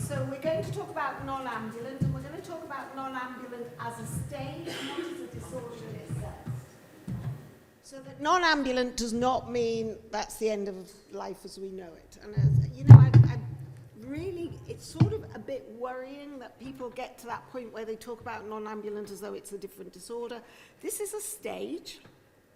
So we're going to talk about non-ambulant, and we're going to talk about non-ambulant as a stage, not as a disorder in itself. So that non-ambulant does not mean that's the end of life as we know it. And I really, it's sort of a bit worrying that people get to that point where they talk about non-ambulant as though it's a different disorder. This is a stage,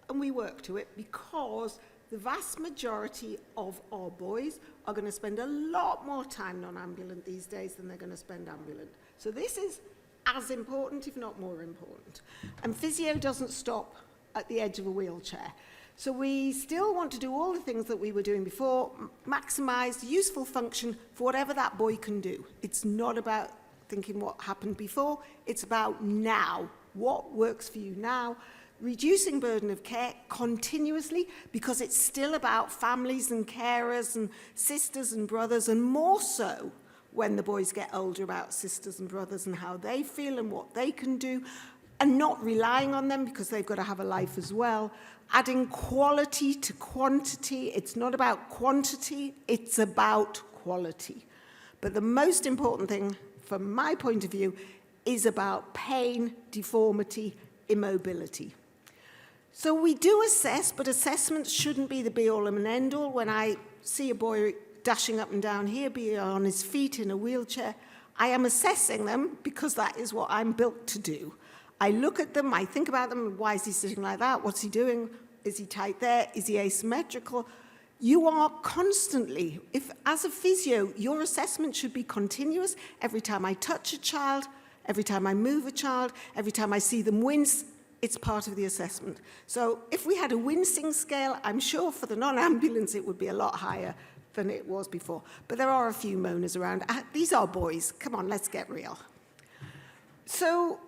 and we work to it because the vast majority of our boys are going to spend a lot more time non-ambulant these days than they're going to spend ambulant. So this is as important, if not more important. And physio doesn't stop at the edge of a wheelchair. So we still want to do all the things that we were doing before, maximize useful function for whatever that boy can do. It's not about thinking what happened before, it's about now. What works for you now? Reducing burden of care continuously, because it's still about families and carers and sisters and brothers, and more so when the boys get older, about sisters and brothers and how they feel and what they can do, and not relying on them because they've got to have a life as well. Adding quality to quantity. It's not about quantity, it's about quality. But the most important thing, from my point of view, is about pain, deformity, immobility. So we do assess, but assessments shouldn't be the be-all and end-all. When I see a boy dashing up and down here, be on his feet in a wheelchair, I am assessing them because that is what I'm built to do. I look at them, I think about them, why is he sitting like that? What's he doing? Is he tight there? Is he asymmetrical? You are constantly, if as a physio, your assessment should be continuous. Every time I touch a child, every time I move a child, every time I see them wince, it's part of the assessment. So if we had a wincing scale, I'm sure for the non-ambulance it would be a lot higher than it was before. But there are a few moaners around. These are boys. Come on, let's get real. So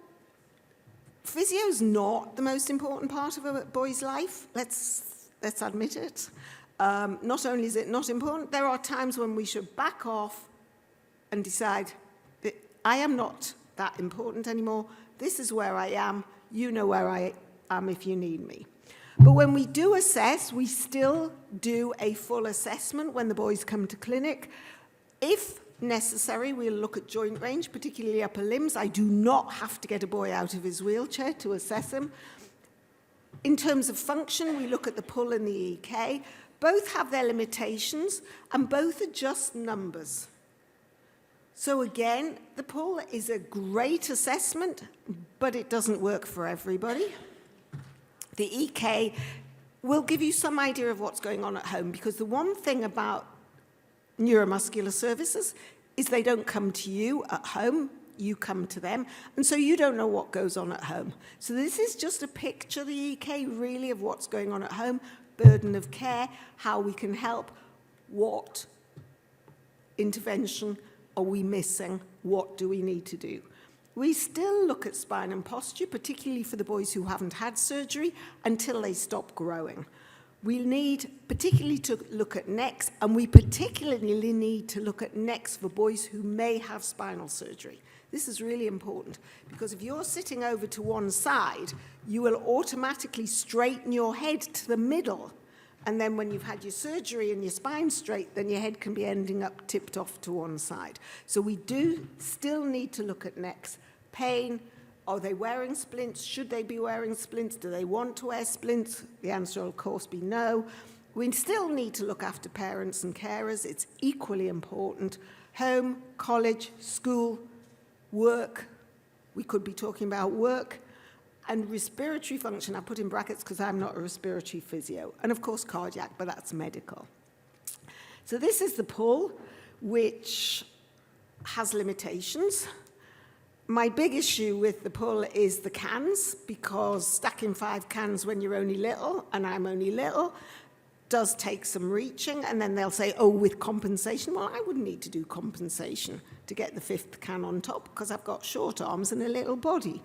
physio's not the most important part of a boy's life. Let's admit it. Not only is it not important, there are times when we should back off and decide that I am not that important anymore. This is where I am. You know where I am if you need me. But when we do assess, we still do a full assessment when the boys come to clinic. If necessary, we'll look at joint range, particularly upper limbs. I do not have to get a boy out of his wheelchair to assess him. In terms of function, we look at the pull and the EK. Both have their limitations, and both are just numbers. So again, the pull is a great assessment, but it doesn't work for everybody. The EK will give you some idea of what's going on at home, because the one thing about neuromuscular services is they don't come to you at home, you come to them, and so you don't know what goes on at home. So this is just a picture, the EK, really, of what's going on at home, burden of care, how we can help, what intervention are we missing, what do we need to do. We still look at spine and posture, particularly for the boys who haven't had surgery, until they stop growing. We need particularly to look at necks, and we particularly need to look at necks for boys who may have spinal surgery. This is really important, because if you're sitting over to one side, you will automatically straighten your head to the middle. And then when you've had your surgery and your spine straight, then your head can be ending up tipped off to one side. So we do still need to look at necks. Pain, are they wearing splints? Should they be wearing splints? Do they want to wear splints? The answer will, of course, be no. We still need to look after parents and carers. It's equally important. Home, college, school, work. We could be talking about work. And respiratory function, I put in brackets because I'm not a respiratory physio. And of course cardiac, but that's medical. So this is the pull, which has limitations. My big issue with the pull is the cans, because stacking 5 cans when you're only little, and I'm only little, does take some reaching. And then they'll say, oh, with compensation. Well, I wouldn't need to do compensation to get the 5th can on top, because I've got short arms and a little body.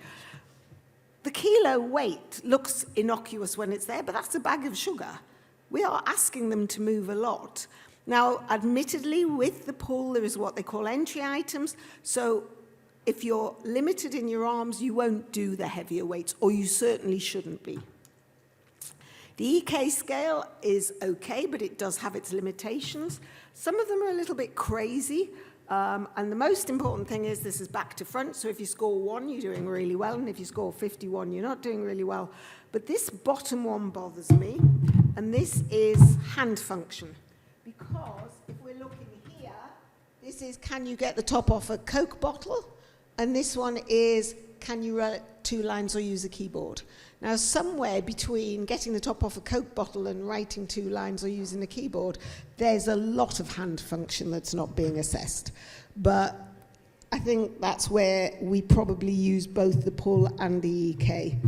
The kilo weight looks innocuous when it's there, but that's a bag of sugar. We are asking them to move a lot. Now, admittedly, with the pull, there is what they call entry items. So if you're limited in your arms, you won't do the heavier weights, or you certainly shouldn't be. The EK scale is okay, but it does have its limitations. Some of them are a little bit crazy. And the most important thing is this is back to front. So if you score 1, you're doing really well. And if you score 51, you're not doing really well. But this bottom one bothers me. And this is hand function. Because if we're looking here, this is can you get the top off a Coke bottle? And this one is can you write 2 lines or use a keyboard? Now, somewhere between getting the top off a Coke bottle and writing 2 lines or using a keyboard, there's a lot of hand function that's not being assessed. But I think that's where we probably use both the pull and the EK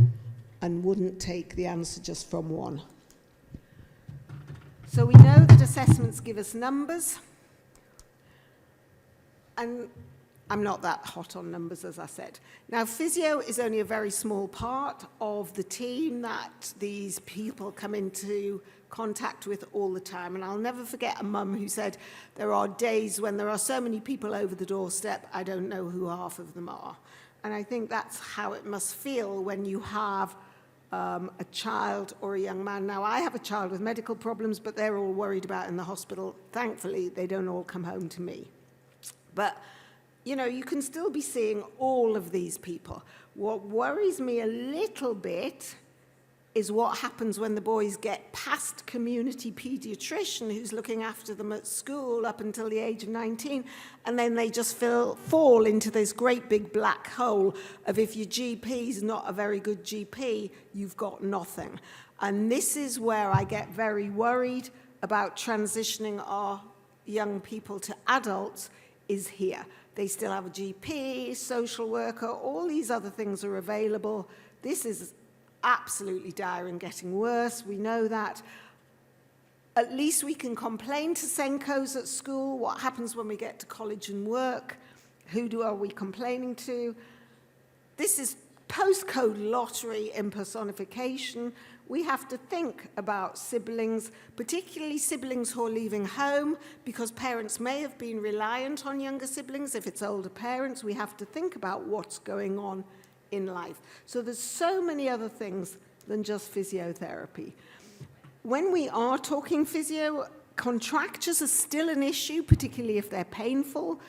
and wouldn't take the answer just from one. So we know that assessments give us numbers. And I'm not that hot on numbers, as I said. Now, physio is only a very small part of the team that these people come into contact with all the time. And I'll never forget a mum who said, there are days when there are so many people over the doorstep, I don't know who half of them are. And I think that's how it must feel when you have a child or a young man. Now, I have a child with medical problems, but they're all worried about in the hospital. Thankfully, they don't all come home to me. But you know, you can still be seeing all of these people. What worries me a little bit is what happens when the boys get past community paediatrician who's looking after them at school up until the age of 19, and then they just fall into this great big black hole of if your GP is not a very good GP, you've got nothing. And this is where I get very worried about transitioning our young people to adults is here. They still have a GP, social worker, all these other things are available. This is absolutely dire and getting worse. We know that. At least we can complain to Senkos at school. What happens when we get to college and work? Are we complaining to? This is postcode lottery impersonification. We have to think about siblings, particularly siblings who are leaving home, because parents may have been reliant on younger siblings. If it's older parents, we have to think about what's going on in life. So there's so many other things than just physiotherapy. When we are talking physio, contractures are still an issue, particularly if they're painful.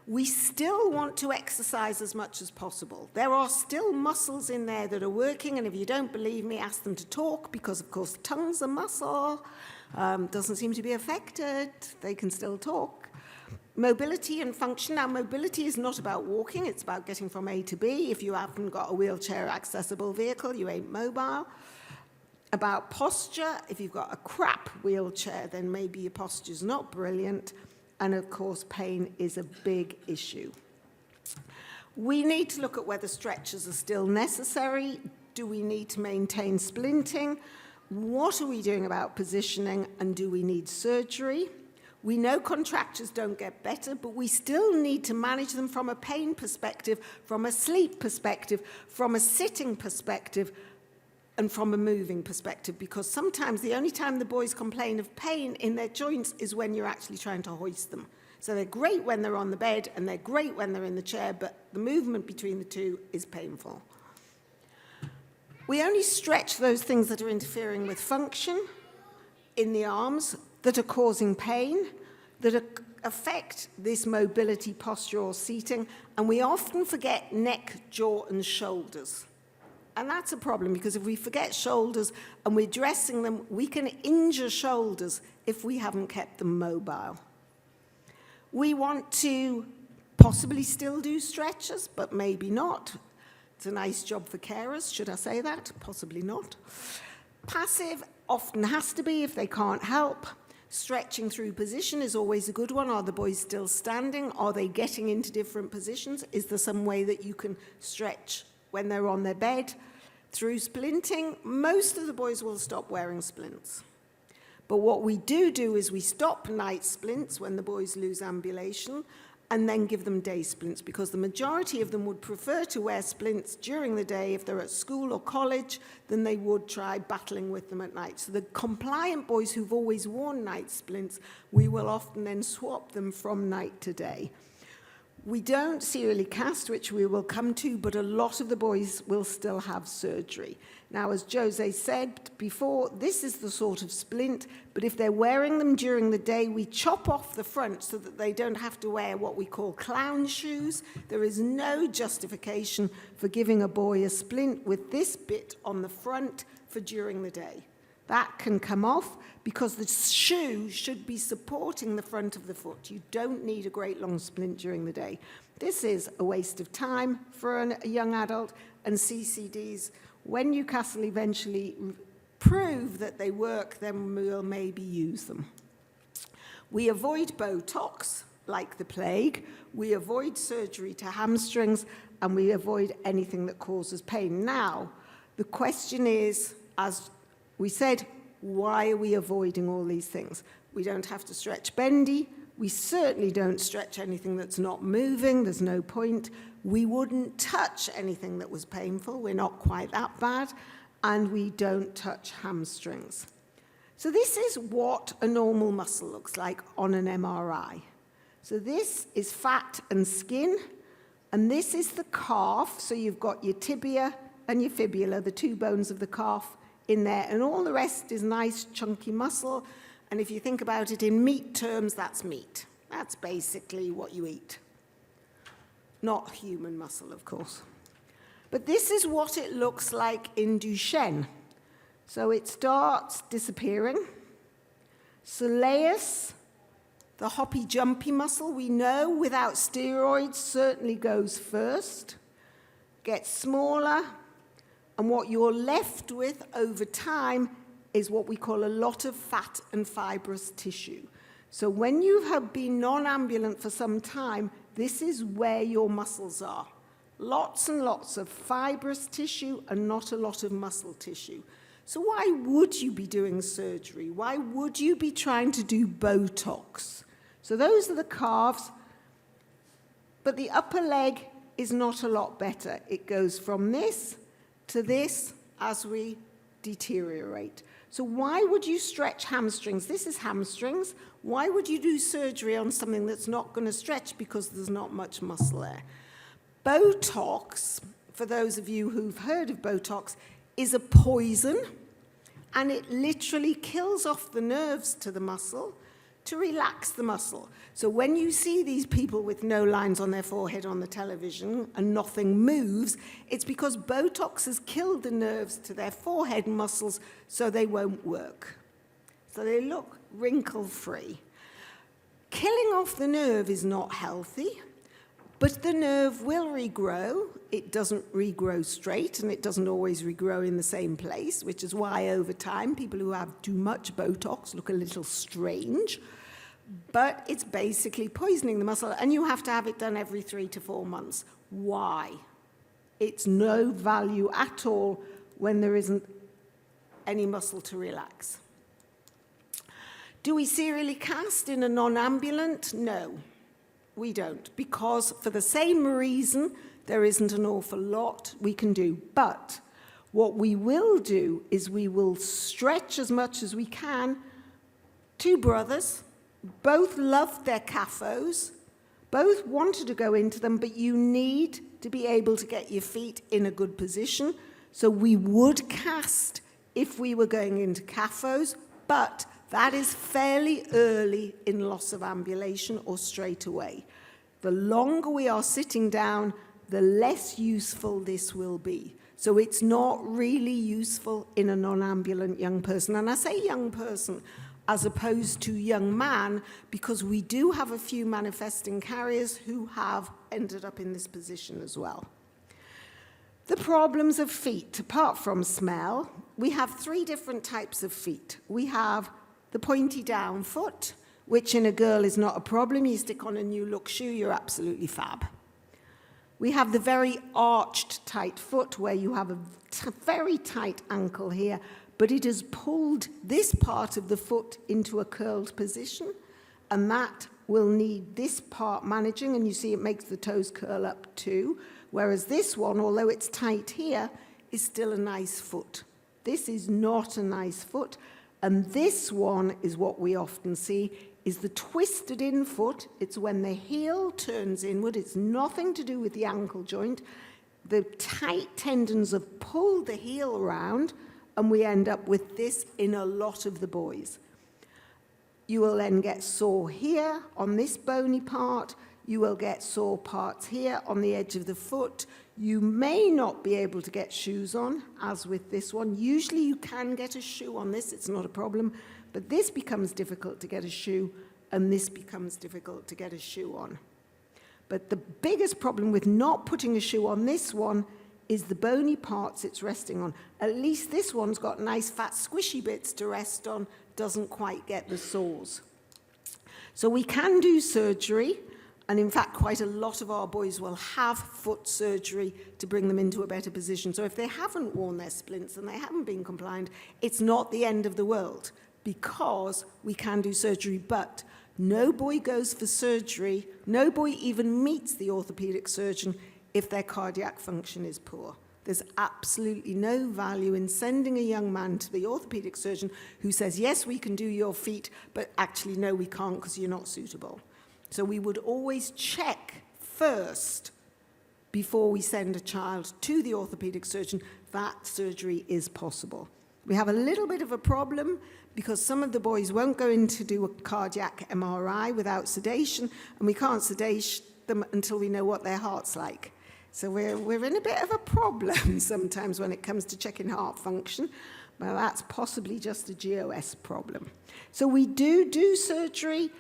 We still want to exercise as much as possible. There are still muscles in there that are working, and if you don't believe me, ask them to talk, because, of course, tongue's a muscle. Doesn't seem to be affected. They can still talk. Mobility and function. Now, mobility is not about walking. It's about getting from A to B. If you haven't got a wheelchair-accessible vehicle, you ain't mobile. About posture. If you've got a crap wheelchair, then maybe your posture's not brilliant. And, of course, pain is a big issue. We need to look at whether stretchers are still necessary. Do we need to maintain splinting? What are we doing about positioning? And do we need surgery? We know contractures don't get better, but we still need to manage them from a pain perspective, from a sleep perspective, from a sitting perspective, and from a moving perspective, because sometimes the only time the boys complain of pain in their joints is when you're actually trying to hoist them. So they're great when they're on the bed and they're great when they're in the chair, but the movement between the two is painful. We only stretch those things that are interfering with function in the arms, that are causing pain, that affect this mobility, posture, or seating, and we often forget neck, jaw, and shoulders. And that's a problem, because if we forget shoulders and we're dressing them, we can injure shoulders if we haven't kept them mobile. We want to possibly still do stretches, but maybe not. It's a nice job for carers, should I say that? Possibly not. Passive often has to be if they can't help. Stretching through position is always a good one. Are the boys still standing? Are they getting into different positions? Is there some way that you can stretch when they're on their bed? Through splinting, most of the boys will stop wearing splints. But what we do is we stop night splints when the boys lose ambulation, and then give them day splints, because the majority of them would prefer to wear splints during the day if they're at school or college than they would try battling with them at night. So the compliant boys who've always worn night splints, we will often then swap them from night to day. We don't serially cast, which we will come to, but a lot of the boys will still have surgery. Now, as Jose said before, this is the sort of splint, but if they're wearing them during the day, we chop off the front so that they don't have to wear what we call clown shoes. There is no justification for giving a boy a splint with this bit on the front for during the day. That can come off because the shoe should be supporting the front of the foot. You don't need a great long splint during the day. This is a waste of time for a young adult, and CCDs, when Newcastle eventually prove that they work, then we'll maybe use them. We avoid Botox like the plague. We avoid surgery to hamstrings, and we avoid anything that causes pain. Now, the question is, as we said, why are we avoiding all these things? We don't have to stretch bendy. We certainly don't stretch anything that's not moving. There's no point. We wouldn't touch anything that was painful. We're not quite that bad. And we don't touch hamstrings. So this is what a normal muscle looks like on an MRI. So this is fat and skin. And this is the calf. So you've got your tibia and your fibula, the two bones of the calf, in there, and all the rest is nice chunky muscle. And if you think about it in meat terms, that's meat. That's basically what you eat. Not human muscle, of course. But this is what it looks like in Duchenne. So it starts disappearing. Soleus, the hoppy jumpy muscle, we know without steroids certainly goes first, gets smaller. And what you're left with over time is what we call a lot of fat and fibrous tissue. So when you have been non-ambulant for some time, this is where your muscles are. Lots and lots of fibrous tissue and not a lot of muscle tissue. So why would you be doing surgery? Why would you be trying to do Botox? So those are the calves, but the upper leg is not a lot better. It goes from this to this as we deteriorate. So why would you stretch hamstrings? This is hamstrings. Why would you do surgery on something that's not going to stretch because there's not much muscle there? Botox, for those of you who've heard of Botox, is a poison, and it literally kills off the nerves to the muscle to relax the muscle. So when you see these people with no lines on their forehead on the television and nothing moves, it's because Botox has killed the nerves to their forehead muscles so they won't work. So they look wrinkle-free. Killing off the nerve is not healthy, but the nerve will regrow. It doesn't regrow straight, and it doesn't always regrow in the same place, which is why over time people who have too much Botox look a little strange. But it's basically poisoning the muscle, and you have to have it done every 3 to 4 months. Why? It's no value at all when there isn't any muscle to relax. Do we serially cast in a non-ambulant? No, we don't, because for the same reason, there isn't an awful lot we can do. But what we will do is we will stretch as much as we can. Two brothers, both loved their CAFOs, both wanted to go into them, but you need to be able to get your feet in a good position. So we would cast if we were going into CAFOs, but that is fairly early in loss of ambulation or straight away. The longer we are sitting down, the less useful this will be. So it's not really useful in a non-ambulant young person. And I say young person as opposed to young man, because we do have a few manifesting carriers who have ended up in this position as well. The problems of feet, apart from smell, we have 3 different types of feet. We have the pointy down foot, which in a girl is not a problem. You stick on a new look shoe, you're absolutely fab. We have the very arched tight foot, where you have a very tight ankle here, but it has pulled this part of the foot into a curled position, and that will need this part managing, and you see it makes the toes curl up too, whereas this one, although it's tight here, is still a nice foot. This is not a nice foot, and this one is what we often see. is the twisted in foot. It's when the heel turns inward. It's nothing to do with the ankle joint. The tight tendons have pulled the heel around, and we end up with this in a lot of the boys. You will then get sore here on this bony part. You will get sore parts here on the edge of the foot. You may not be able to get shoes on, as with this one. Usually you can get a shoe on this, it's not a problem, but this becomes difficult to get a shoe, and this becomes difficult to get a shoe on. But the biggest problem with not putting a shoe on this one is the bony parts it's resting on. At least this one's got nice fat squishy bits to rest on, doesn't quite get the sores. So we can do surgery, and in fact quite a lot of our boys will have foot surgery to bring them into a better position. So if they haven't worn their splints and they haven't been compliant, it's not the end of the world, because we can do surgery. But no boy goes for surgery, no boy even meets the orthopedic surgeon if their cardiac function is poor. There's absolutely no value in sending a young man to the orthopedic surgeon who says, yes, we can do your feet, but actually, no, we can't because you're not suitable. So we would always check first before we send a child to the orthopedic surgeon that surgery is possible. We have a little bit of a problem because some of the boys won't go in to do a cardiac MRI without sedation, and we can't sedate them until we know what their heart's like. So we're in a bit of a problem sometimes when it comes to checking heart function. Well, that's possibly just a GOS problem. So we do surgery.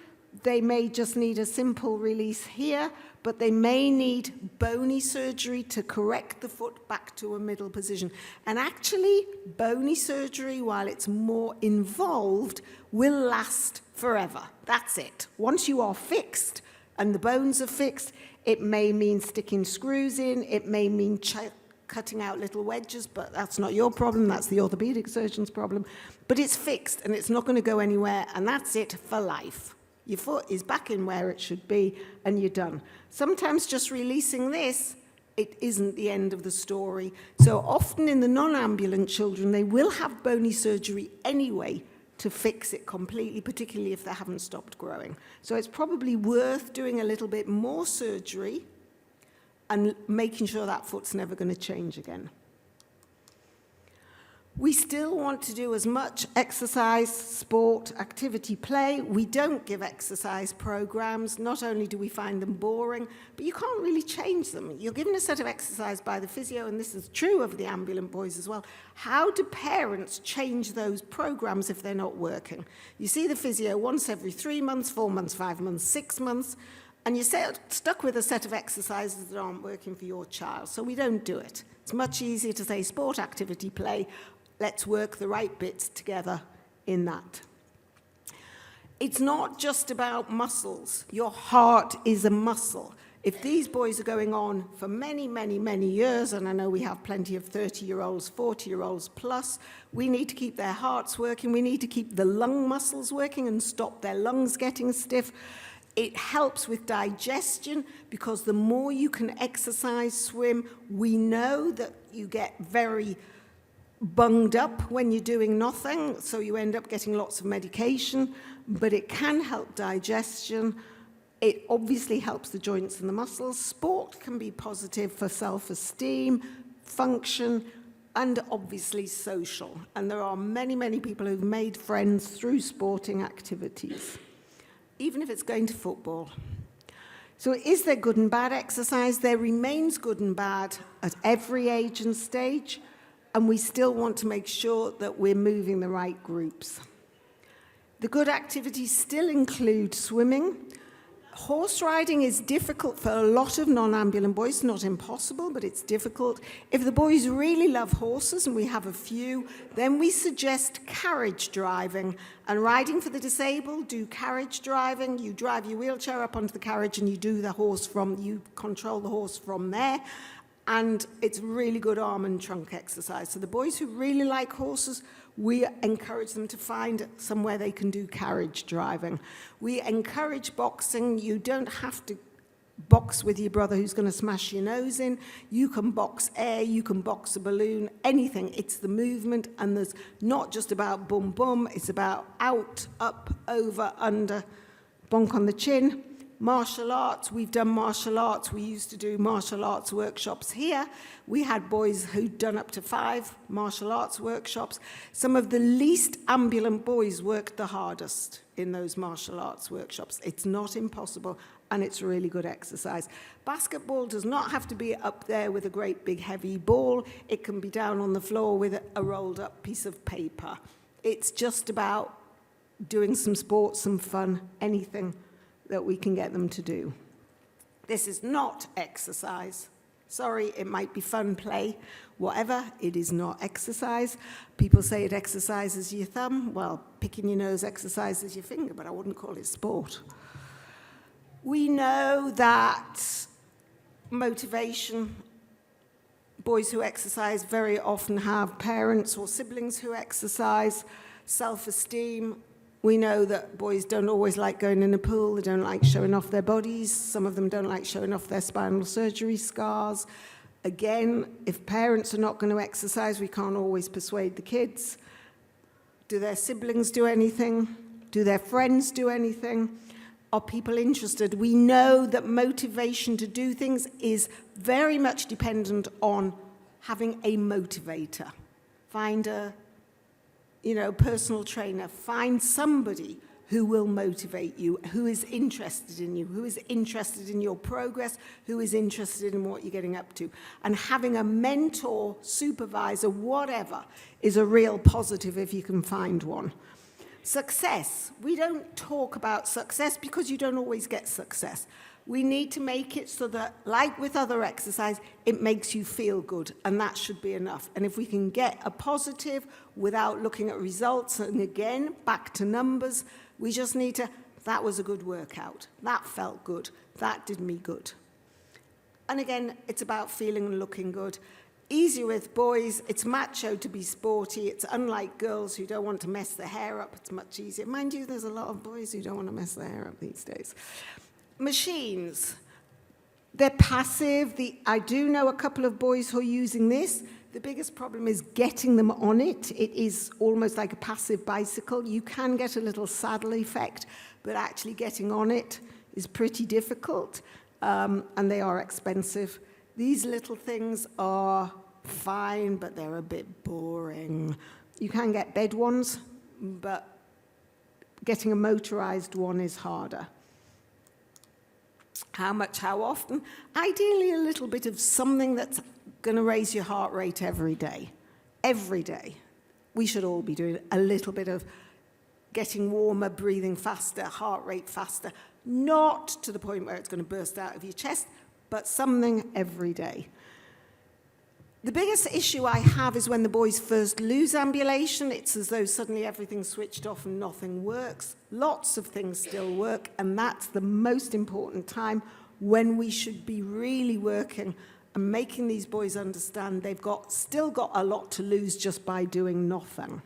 They may just need a simple release here, but they may need bony surgery to correct the foot back to a middle position. And actually, bony surgery, while it's more involved, will last forever. That's it. Once you are fixed and the bones are fixed, it may mean sticking screws in, it may mean cutting out little wedges, but that's not your problem, that's the orthopedic surgeon's problem. But it's fixed and it's not going to go anywhere, and that's it for life. Your foot is back in where it should be, and you're done. Sometimes just releasing this, it isn't the end of the story. So often in the non-ambulant children, they will have bony surgery anyway to fix it completely, particularly if they haven't stopped growing. So it's probably worth doing a little bit more surgery and making sure that foot's never going to change again. We still want to do as much exercise, sport, activity, play. We don't give exercise programs. Not only do we find them boring, but you can't really change them. You're given a set of exercise by the physio, and this is true of the ambulant boys as well. How do parents change those programs if they're not working? You see the physio once every 3 months, 4 months, 5 months, 6 months, and you're stuck with a set of exercises that aren't working for your child. So we don't do it. It's much easier to say sport, activity, play. Let's work the right bits together in that. It's not just about muscles. Your heart is a muscle. If these boys are going on for many, many, many years, and I know we have plenty of 30-year-olds, 40-year-olds plus, we need to keep their hearts working. We need to keep the lung muscles working and stop their lungs getting stiff. It helps with digestion because the more you can exercise, swim, we know that you get very bunged up when you're doing nothing, so you end up getting lots of medication, but it can help digestion. It obviously helps the joints and the muscles. Sport can be positive for self-esteem, function, and obviously social. And there are many, many people who've made friends through sporting activities, even if it's going to football. So is there good and bad exercise? There remains good and bad at every age and stage. And we still want to make sure that we're moving the right groups. The good activities still include swimming. Horse riding is difficult for a lot of non-ambulant boys, not impossible, but it's difficult. If the boys really love horses, and we have a few, then we suggest carriage driving. And riding for the disabled, do carriage driving. You drive your wheelchair up onto the carriage and you you control the horse from there. And it's really good arm and trunk exercise. So the boys who really like horses, we encourage them to find somewhere they can do carriage driving. We encourage boxing. You don't have to box with your brother who's going to smash your nose in. You can box air, you can box a balloon, anything. It's the movement, and there's not just about boom, boom. It's about out, up, over, under, bonk on the chin. Martial arts, we've done martial arts. We used to do martial arts workshops here. We had boys who'd done up to 5 martial arts workshops. Some of the least ambulant boys worked the hardest in those martial arts workshops. It's not impossible, and it's really good exercise. Basketball does not have to be up there with a great big heavy ball. It can be down on the floor with a rolled up piece of paper. It's just about doing some sport, some fun, anything that we can get them to do. This is not exercise. Sorry, it might be fun, play, whatever. It is not exercise. People say it exercises your thumb. Well, picking your nose exercises your finger, but I wouldn't call it sport. We know that motivation, boys who exercise very often have parents or siblings who exercise. Self-esteem, we know that boys don't always like going in a pool. They don't like showing off their bodies. Some of them don't like showing off their spinal surgery scars. Again, if parents are not going to exercise, we can't always persuade the kids. Do their siblings do anything? Do their friends do anything? Are people interested? We know that motivation to do things is very much dependent on having a motivator. Find a personal trainer. Find somebody who will motivate you, who is interested in you, who is interested in your progress, who is interested in what you're getting up to. And having a mentor, supervisor, whatever, is a real positive if you can find one. Success. We don't talk about success because you don't always get success. We need to make it so that, like with other exercise, it makes you feel good, and that should be enough. And if we can get a positive without looking at results, and again, back to numbers, we just need to, that was a good workout, that felt good, that did me good. And again, it's about feeling and looking good. Easier with boys, it's macho to be sporty. It's unlike girls who don't want to mess their hair up. It's much easier. Mind you, there's a lot of boys who don't want to mess their hair up these days. Machines, they're passive. I do know a couple of boys who are using this. The biggest problem is getting them on it. It is almost like a passive bicycle. You can get a little saddle effect, but actually getting on it is pretty difficult, and they are expensive. These little things are fine, but they're a bit boring. You can get bed ones, but getting a motorized one is harder. How much, how often? Ideally, a little bit of something that's going to raise your heart rate every day. Every day. We should all be doing a little bit of getting warmer, breathing faster, heart rate faster. Not to the point where it's going to burst out of your chest, but something every day. The biggest issue I have is when the boys first lose ambulation. It's as though suddenly everything's switched off and nothing works. Lots of things still work, and that's the most important time when we should be really working and making these boys understand they've still got a lot to lose just by doing nothing.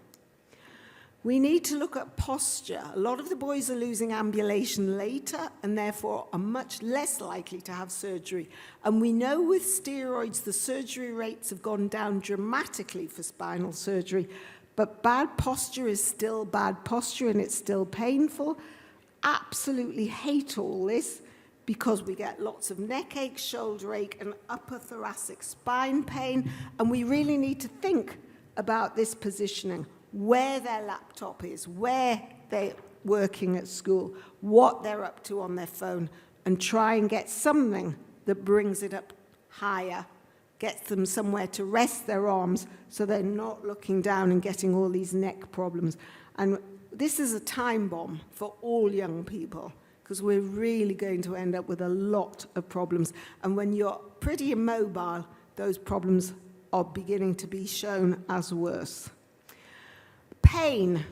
We need to look at posture. A lot of the boys are losing ambulation later and therefore are much less likely to have surgery. And we know with steroids, the surgery rates have gone down dramatically for spinal surgery, but bad posture is still bad posture and it's still painful. Absolutely hate all this because we get lots of neck ache, shoulder ache, and upper thoracic spine pain. And we really need to think about this positioning. Where their laptop is, where they're working at school, what they're up to on their phone, and try and get something that brings it up higher, gets them somewhere to rest their arms so they're not looking down and getting all these neck problems. And this is a time bomb for all young people because we're really going to end up with a lot of problems. And when you're pretty immobile, those problems are beginning to be shown as worse. Pain.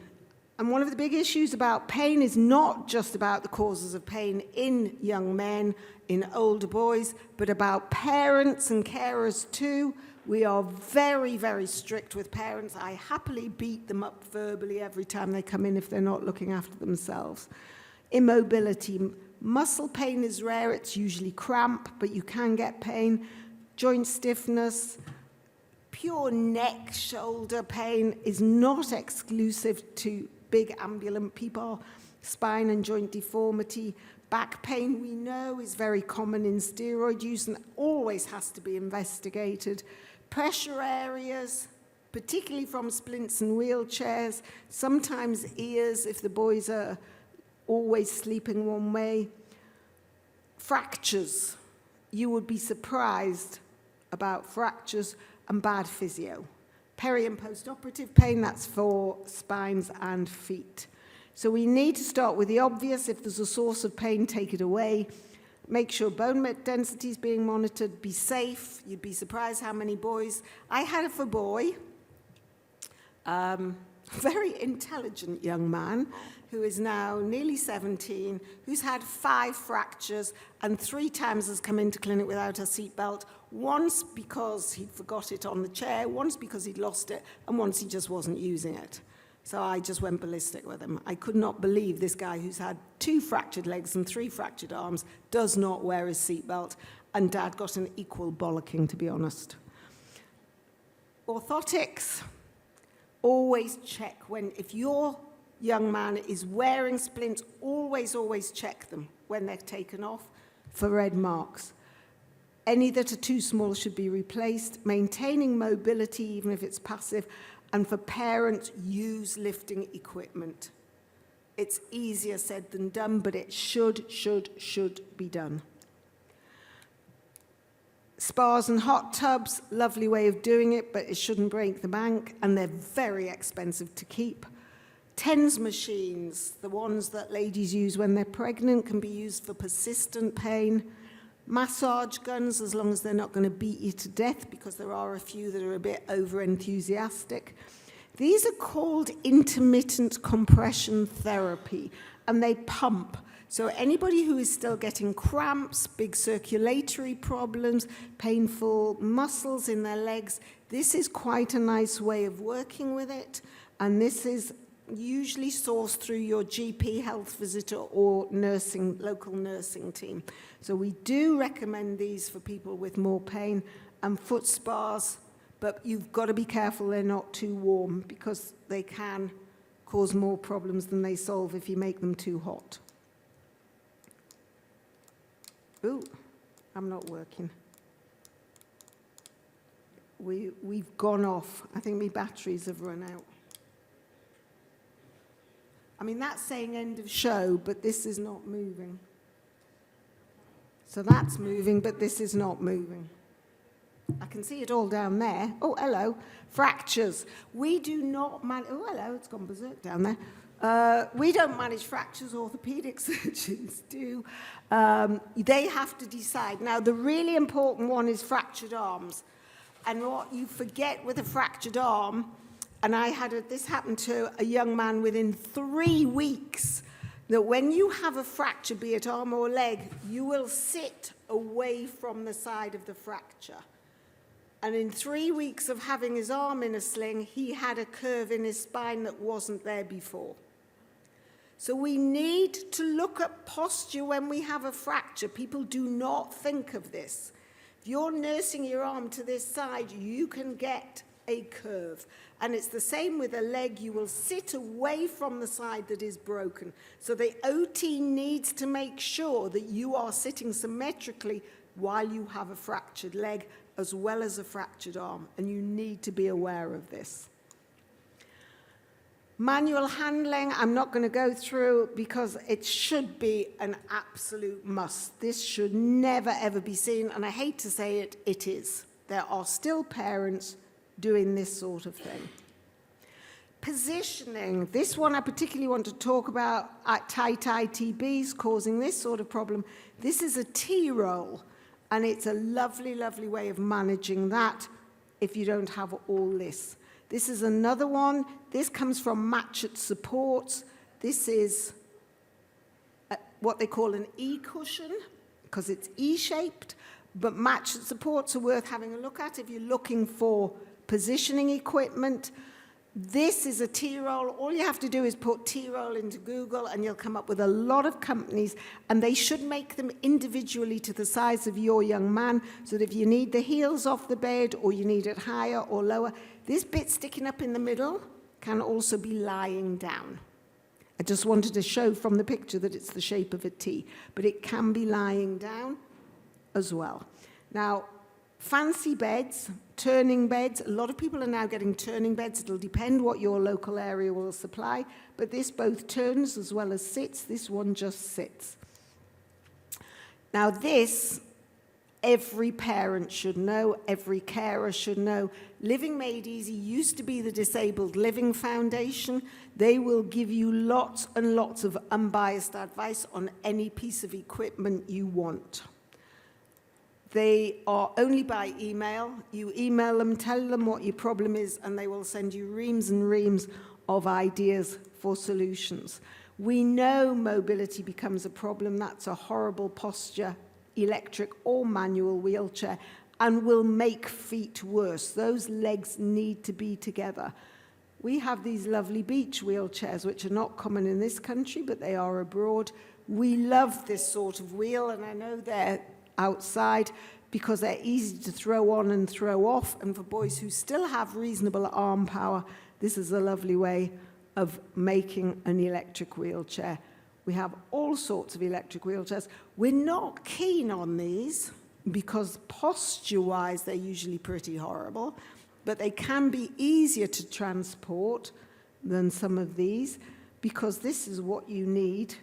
And one of the big issues about pain is not just about the causes of pain in young men, in older boys, but about parents and carers too. We are very, very strict with parents. I happily beat them up verbally every time they come in if they're not looking after themselves. Immobility. Muscle pain is rare. It's usually cramp, but you can get pain. Joint stiffness. Pure neck, shoulder pain is not exclusive to big ambulant people. spine and joint deformity. Back pain, we know, is very common in steroid use and always has to be investigated. Pressure areas, particularly from splints and wheelchairs, sometimes ears if the boys are always sleeping one way. Fractures, you would be surprised about fractures and bad physio. Peri and post-operative pain, that's for spines and feet. So we need to start with the obvious. If there's a source of pain, take it away. Make sure bone density is being monitored. Be safe. You'd be surprised how many boys. I had a boy, very intelligent young man, who is now nearly 17, who's had 5 fractures and 3 times has come into clinic without a seatbelt. Once because he'd forgot it on the chair, once because he'd lost it, and once he just wasn't using it. So I just went ballistic with him. I could not believe this guy who's had 2 fractured legs and 3 fractured arms does not wear his seatbelt, and Dad got an equal bollocking, to be honest. Orthotics, always check if your young man is wearing splints, always check them when they're taken off for red marks. Any that are too small should be replaced. Maintaining mobility, even if it's passive. And for parents, use lifting equipment. It's easier said than done, but it should be done. Spas and hot tubs, lovely way of doing it, but it shouldn't break the bank, and they're very expensive to keep. TENS machines, the ones that ladies use when they're pregnant, can be used for persistent pain. Massage guns, as long as they're not going to beat you to death, because there are a few that are a bit over-enthusiastic. These are called intermittent compression therapy, and they pump. So anybody who is still getting cramps, big circulatory problems, painful muscles in their legs, this is quite a nice way of working with it, and this is usually sourced through your GP, health visitor, or local nursing team. So we do recommend these for people with more pain, and foot spas, but you've got to be careful they're not too warm, because they can cause more problems than they solve if you make them too hot. Ooh, I'm not working. We've gone off. I think my batteries have run out. I mean, that's saying end of show, but this is not moving. So that's moving, but this is not moving. I can see it all down there. Oh, hello. Fractures. We do not manage... Oh, hello, it's gone berserk down there. We don't manage fractures, orthopedic surgeons do. They have to decide. Now, the really important one is fractured arms. And what you forget with a fractured arm, and this happened to a young man within 3 weeks, that when you have a fracture, be it arm or leg, you will sit away from the side of the fracture. And in 3 weeks of having his arm in a sling, he had a curve in his spine that wasn't there before. So we need to look at posture when we have a fracture. People do not think of this. If you're nursing your arm to this side, you can get a curve. And it's the same with a leg. You will sit away from the side that is broken. So the OT needs to make sure that you are sitting symmetrically while you have a fractured leg as well as a fractured arm. And you need to be aware of this. Manual handling, I'm not going to go through because it should be an absolute must. This should never, ever be seen. And I hate to say it, it is. There are still parents doing this sort of thing. Positioning, this one I particularly want to talk about, at tight ITBs causing this sort of problem. This is a T-roll, and it's a lovely, lovely way of managing that if you don't have all this. This is another one. This comes from Matchett Supports. This is what they call an E-cushion, because it's E-shaped, but Matchett Supports are worth having a look at if you're looking for positioning equipment. This is a T-roll. All you have to do is put T-roll into Google and you'll come up with a lot of companies, and they should make them individually to the size of your young man, so that if you need the heels off the bed or you need it higher or lower, this bit sticking up in the middle can also be lying down. I just wanted to show from the picture that it's the shape of a T, but it can be lying down as well. Now, fancy beds, turning beds, a lot of people are now getting turning beds. It'll depend what your local area will supply, but this both turns as well as sits. This one just sits. Now this, every parent should know, every carer should know. Living Made Easy used to be the Disabled Living Foundation. They will give you lots and lots of unbiased advice on any piece of equipment you want. They are only by email. You email them, tell them what your problem is, and they will send you reams and reams of ideas for solutions. We know mobility becomes a problem. That's a horrible posture, electric or manual wheelchair, and will make feet worse. Those legs need to be together. We have these lovely beach wheelchairs, which are not common in this country, but they are abroad. We love this sort of wheel, and I know they're outside because they're easy to throw on and throw off, and for boys who still have reasonable arm power, this is a lovely way of making an electric wheelchair. We have all sorts of electric wheelchairs. We're not keen on these because posture-wise they're usually pretty horrible, but they can be easier to transport than some of these because this is what you need.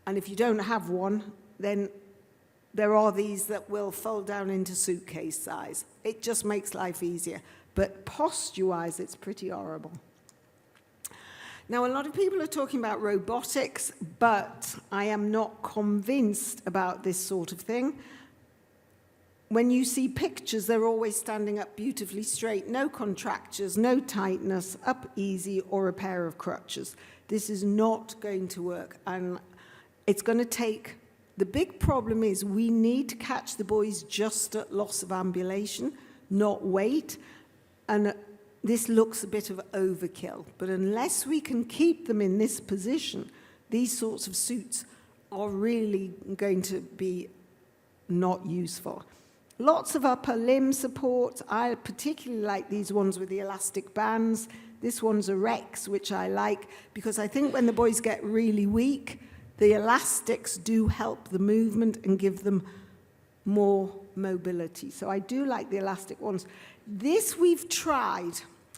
And if you don't have one, then there are these that will fold down into suitcase size. It just makes life easier. But posture-wise, it's pretty horrible. Now, a lot of people are talking about robotics, but I am not convinced about this sort of thing. When you see pictures, they're always standing up beautifully straight, no contractures, no tightness, up easy, or a pair of crutches. This is not going to work, and it's going to take... The big problem is we need to catch the boys just at loss of ambulation, not weight, and this looks a bit of overkill. But unless we can keep them in this position, these sorts of suits are really going to be not useful. Lots of upper limb support. I particularly like these ones with the elastic bands. This one's a Rex, which I like, because I think when the boys get really weak, the elastics do help the movement and give them more mobility. So I do like the elastic ones. This we've tried.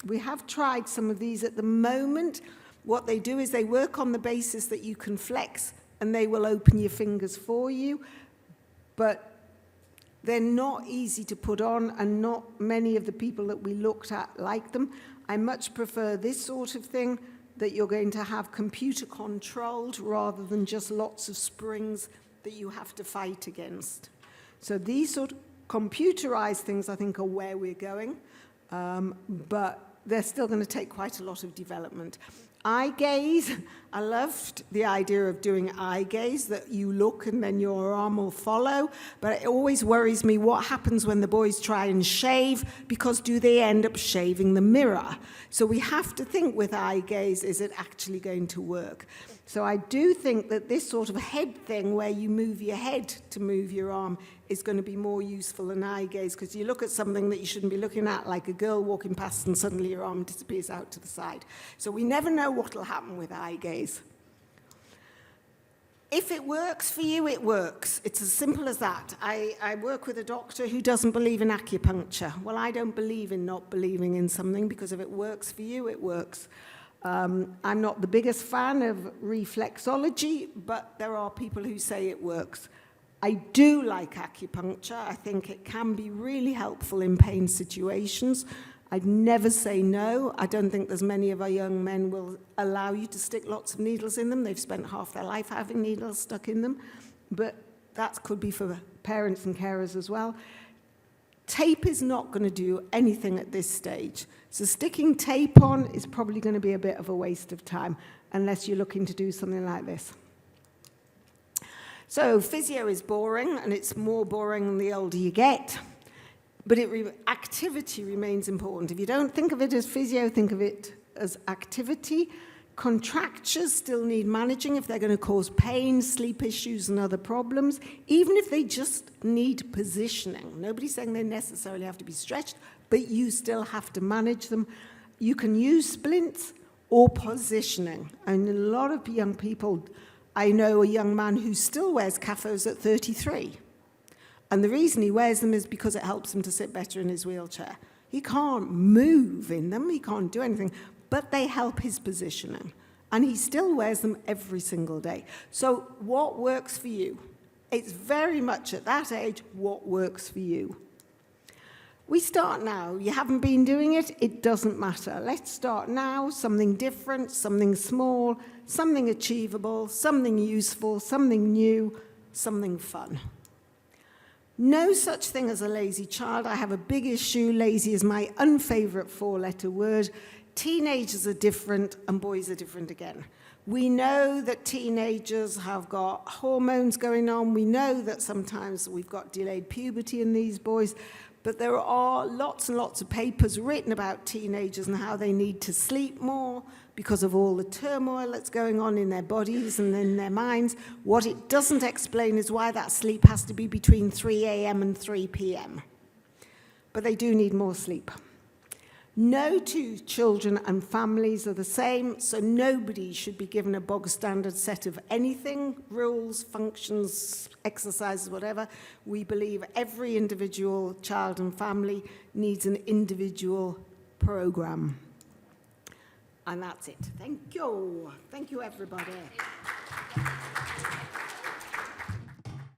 We have tried some of these at the moment. What they do is they work on the basis that you can flex and they will open your fingers for you, but they're not easy to put on, and not many of the people that we looked at like them. I much prefer this sort of thing, that you're going to have computer controlled rather than just lots of springs that you have to fight against. So these sort of computerized things, I think, are where we're going, but they're still going to take quite a lot of development. Eye gaze, I loved the idea of doing eye gaze, that you look and then your arm will follow, but it always worries me what happens when the boys try and shave, because do they end up shaving the mirror? So we have to think with eye gaze, is it actually going to work? So I do think that this sort of head thing where you move your head to move your arm is going to be more useful than eye gaze, because you look at something that you shouldn't be looking at, like a girl walking past and suddenly your arm disappears out to the side. So we never know what will happen with eye gaze. If it works for you, it works. It's as simple as that. I work with a doctor who doesn't believe in acupuncture. Well, I don't believe in not believing in something, because if it works for you, it works. I'm not the biggest fan of reflexology, but there are people who say it works. I do like acupuncture. I think it can be really helpful in pain situations. I'd never say no. I don't think there's many of our young men will allow you to stick lots of needles in them. They've spent half their life having needles stuck in them. But that could be for parents and carers as well. Tape is not going to do anything at this stage. So sticking tape on is probably going to be a bit of a waste of time, unless you're looking to do something like this. So physio is boring, and it's more boring the older you get. But activity remains important. If you don't think of it as physio, think of it as activity. Contractures still need managing if they're going to cause pain, sleep issues, and other problems, even if they just need positioning. Nobody's saying they necessarily have to be stretched, but you still have to manage them. You can use splints, or positioning. And a lot of young people, I know a young man who still wears CAFOs at 33. And the reason he wears them is because it helps him to sit better in his wheelchair. He can't move in them, he can't do anything, but they help his positioning. And he still wears them every single day. So what works for you? It's very much at that age, what works for you? We start now. You haven't been doing it, it doesn't matter. Let's start now, something different, something small, something achievable, something useful, something new, something fun. No such thing as a lazy child. I have a big issue. Lazy is my unfavorite four-letter word. Teenagers are different and boys are different again. We know that teenagers have got hormones going on. We know that sometimes we've got delayed puberty in these boys. But there are lots and lots of papers written about teenagers and how they need to sleep more because of all the turmoil that's going on in their bodies and in their minds. What it doesn't explain is why that sleep has to be between 3 a.m. and 3 p.m. But they do need more sleep. No two children and families are the same, so nobody should be given a bog standard set of anything, rules, functions, exercises, whatever. We believe every individual child and family needs an individual program. And that's it. Thank you. Thank you, everybody.